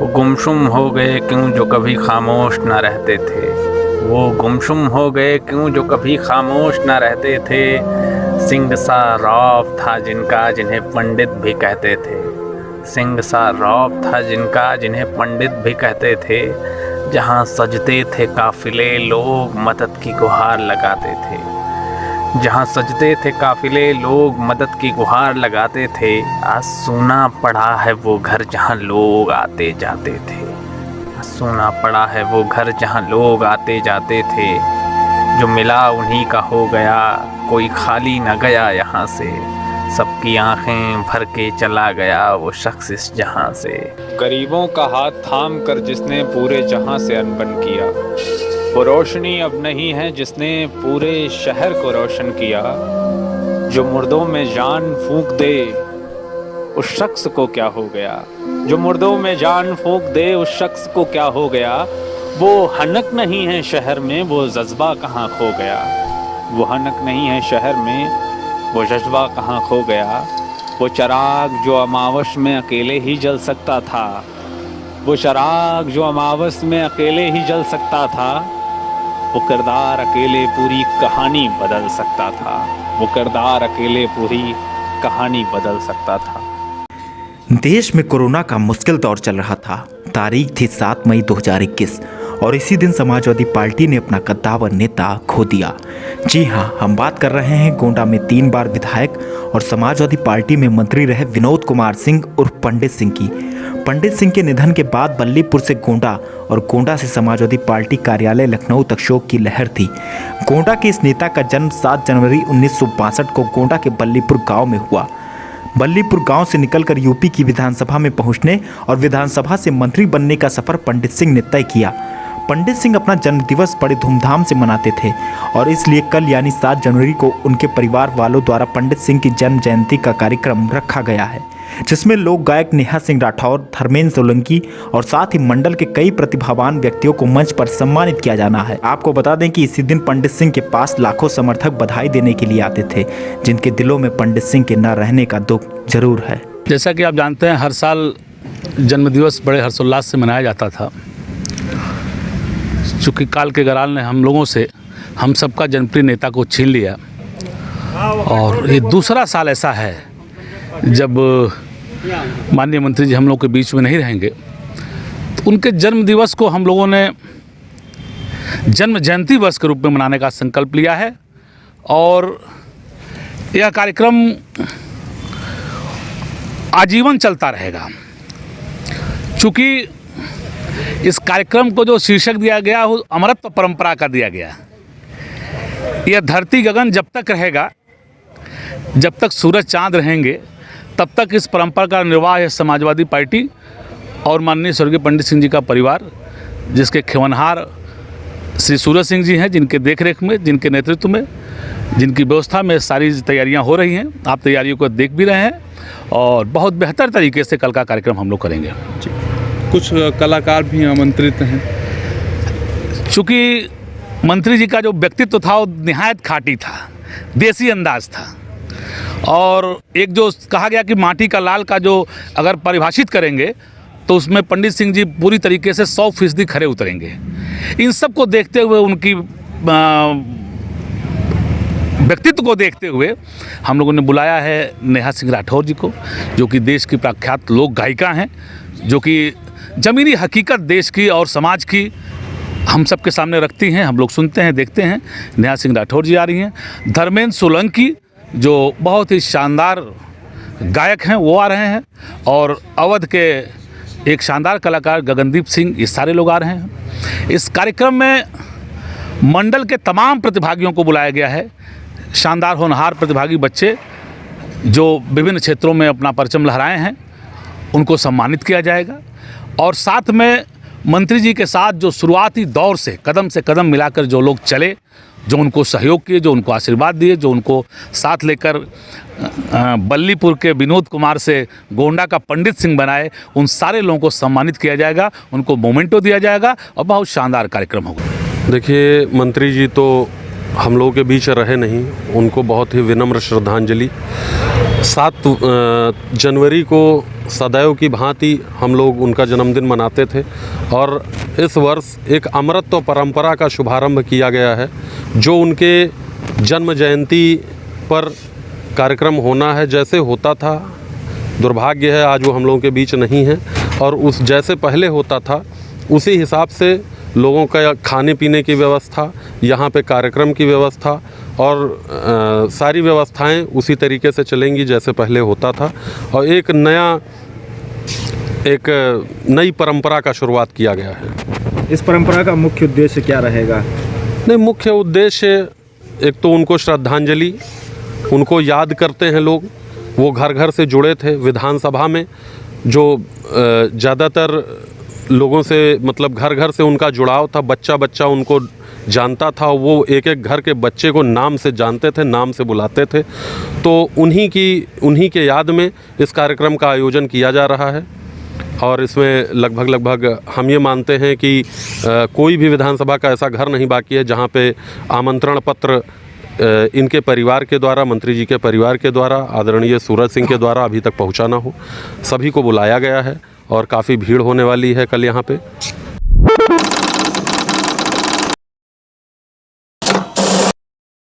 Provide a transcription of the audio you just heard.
वो गुमसुम हो गए क्यों जो कभी खामोश न रहते थे। वो गुमसुम हो गए क्यों जो कभी खामोश न रहते थे। सिंह सा रौब था जिनका जिन्हें पंडित भी कहते थे। सिंह सा रौब था जिनका जिन्हें पंडित भी कहते थे। जहाँ सजते थे काफिले लोग मदद की गुहार लगाते थे। जहाँ सजते थे काफिले लोग मदद की गुहार लगाते थे। आज सूना पड़ा है वो घर जहाँ लोग आते जाते थे। आज सूना पड़ा है वो घर जहाँ लोग आते जाते थे। जो मिला उन्हीं का हो गया, कोई खाली न गया यहाँ से। सबकी आंखें भर के चला गया वो शख्स इस जहां से। गरीबों का हाथ थाम कर जिसने पूरे जहां से अनबन किया, वो रोशनी अब नहीं है जिसने पूरे शहर को रोशन किया। जो मुर्दों में जान फूंक दे उस शख्स को क्या हो गया। जो मुर्दों में जान फूंक दे उस शख्स को क्या हो गया। वो हनक नहीं है शहर में, वो जज्बा कहाँ खो गया। वो हनक नहीं है शहर में, वो जज्बा कहाँ खो गया। वो चिराग जो अमावस में अकेले ही जल सकता था। वो चिराग जो अमावस में अकेले ही जल सकता था। वो किरदार अकेले पूरी कहानी बदल सकता था। वो किरदार अकेले पूरी कहानी बदल सकता था। देश में कोरोना का मुश्किल दौर चल रहा था। तारीख थी 7 मई 2021 और इसी दिन समाजवादी पार्टी ने अपना कद्दावर नेता खो दिया। जी हाँ, हम बात कर रहे हैं गोंडा में 3 बार विधायक और समाजवादी पार्टी में मंत्री रहे विनोद कुमार सिंह उर्फ पंडित सिंह की। पंडित सिंह के निधन के बाद बल्लीपुर से गोंडा और गोंडा से समाजवादी पार्टी कार्यालय लखनऊ तक शोक की लहर थी। गोंडा के इस नेता का जन्म 7 जनवरी 1962 को गोंडा के बल्लीपुर गाँव में हुआ। बल्लीपुर गांव से निकलकर यूपी की विधानसभा में पहुंचने और विधानसभा से मंत्री बनने का सफर पंडित सिंह ने तय किया। पंडित सिंह अपना जन्मदिवस बड़े धूमधाम से मनाते थे और इसलिए कल यानी 7 जनवरी को उनके परिवार वालों द्वारा पंडित सिंह की जन्म जयंती का कार्यक्रम रखा गया है, जिसमें लोक गायक नेहा सिंह राठौर, धर्मेंद्र सोलंकी और साथ ही मंडल के कई प्रतिभावान व्यक्तियों को मंच पर सम्मानित किया जाना है। आपको बता दें कि इसी दिन पंडित सिंह के पास लाखों समर्थक बधाई देने के लिए आते थे, जिनके दिलों में पंडित सिंह के न रहने का दुख जरूर है। जैसा कि आप जानते हैं, हर साल जन्मदिवस बड़े हर्षोल्लास से मनाया जाता था। चूँकि काल के गराल ने हम लोगों से हम सबका जनप्रिय नेता को छीन लिया और ये दूसरा साल ऐसा है जब माननीय मंत्री जी हम लोग के बीच में नहीं रहेंगे, तो उनके जन्म दिवस को हम लोगों ने जन्म जयंती वर्ष के रूप में मनाने का संकल्प लिया है। और यह कार्यक्रम आजीवन चलता रहेगा। चूँकि इस कार्यक्रम को जो शीर्षक दिया गया वो अमरत्व परंपरा का दिया गया। यह धरती गगन जब तक रहेगा, जब तक सूरज चांद रहेंगे, तब तक इस परंपरा का निर्वाह है समाजवादी पार्टी और माननीय स्वर्गीय पंडित सिंह जी का परिवार, जिसके खेवनहार श्री सूरज सिंह जी हैं, जिनके देखरेख में, जिनके नेतृत्व में, जिनकी व्यवस्था में सारी तैयारियां हो रही हैं। आप तैयारियों को देख भी रहे हैं और बहुत बेहतर तरीके से कल का कार्यक्रम हम लोग करेंगे। कुछ कलाकार भी आमंत्रित हैं। चूँकि मंत्री जी का जो व्यक्तित्व था वो निहायत खाटी था, देसी अंदाज था। और एक जो कहा गया कि माटी का लाल का जो अगर परिभाषित करेंगे तो उसमें पंडित सिंह जी पूरी तरीके से 100% खरे उतरेंगे। इन सब को देखते हुए, उनकी व्यक्तित्व को देखते हुए हम लोगों ने बुलाया है नेहा सिंह राठौर जी को, जो कि देश की प्रख्यात लोक गायिका हैं, जो कि ज़मीनी हकीकत देश की और समाज की हम सब के सामने रखती हैं। हम लोग सुनते हैं, देखते हैं। नेहा सिंह राठौर जी आ रही हैं। धर्मेंद्र सोलंकी जो बहुत ही शानदार गायक हैं वो आ रहे हैं और अवध के एक शानदार कलाकार गगनदीप सिंह, ये सारे लोग आ रहे हैं। इस कार्यक्रम में मंडल के तमाम प्रतिभागियों को बुलाया गया है। शानदार होनहार प्रतिभागी बच्चे जो विभिन्न क्षेत्रों में अपना परचम लहराए हैं, उनको सम्मानित किया जाएगा। और साथ में मंत्री जी के साथ जो शुरुआती दौर से कदम मिलाकर जो लोग चले, जो उनको सहयोग किए, जो उनको आशीर्वाद दिए, जो उनको साथ लेकर बल्लीपुर के विनोद कुमार से गोंडा का पंडित सिंह बनाए, उन सारे लोगों को सम्मानित किया जाएगा, उनको मोमेंटो दिया जाएगा और बहुत शानदार कार्यक्रम होगा। देखिए, मंत्री जी तो हम लोगों के बीच रहे नहीं, उनको बहुत ही विनम्र श्रद्धांजलि। 7 जनवरी को सदैव की भांति हम लोग उनका जन्मदिन मनाते थे और इस वर्ष एक अमृत परंपरा का शुभारंभ किया गया है जो उनके जन्म जयंती पर कार्यक्रम होना है। जैसे होता था, दुर्भाग्य है आज वो हम लोगों के बीच नहीं है, और उस जैसे पहले होता था उसी हिसाब से लोगों का खाने पीने की व्यवस्था, यहाँ पे कार्यक्रम की व्यवस्था और सारी व्यवस्थाएं उसी तरीके से चलेंगी जैसे पहले होता था। और एक नई परंपरा का शुरुआत किया गया है। इस परंपरा का मुख्य उद्देश्य क्या रहेगा? नहीं, मुख्य उद्देश्य एक तो उनको श्रद्धांजलि, उनको याद करते हैं लोग। वो घर घर से जुड़े थे। विधानसभा में जो ज़्यादातर लोगों से मतलब घर घर से उनका जुड़ाव था, बच्चा बच्चा उनको जानता था, वो एक एक घर के बच्चे को नाम से जानते थे, नाम से बुलाते थे। तो उन्हीं के याद में इस कार्यक्रम का आयोजन किया जा रहा है। और इसमें लगभग हम ये मानते हैं कि कोई भी विधानसभा का ऐसा घर नहीं बाकी है जहाँ पे आमंत्रण पत्र इनके परिवार के द्वारा, मंत्री जी के परिवार के द्वारा, आदरणीय सूरज सिंह के द्वारा अभी तक पहुँचाना हो। सभी को बुलाया गया है और काफ़ी भीड़ होने वाली है कल यहाँ पे।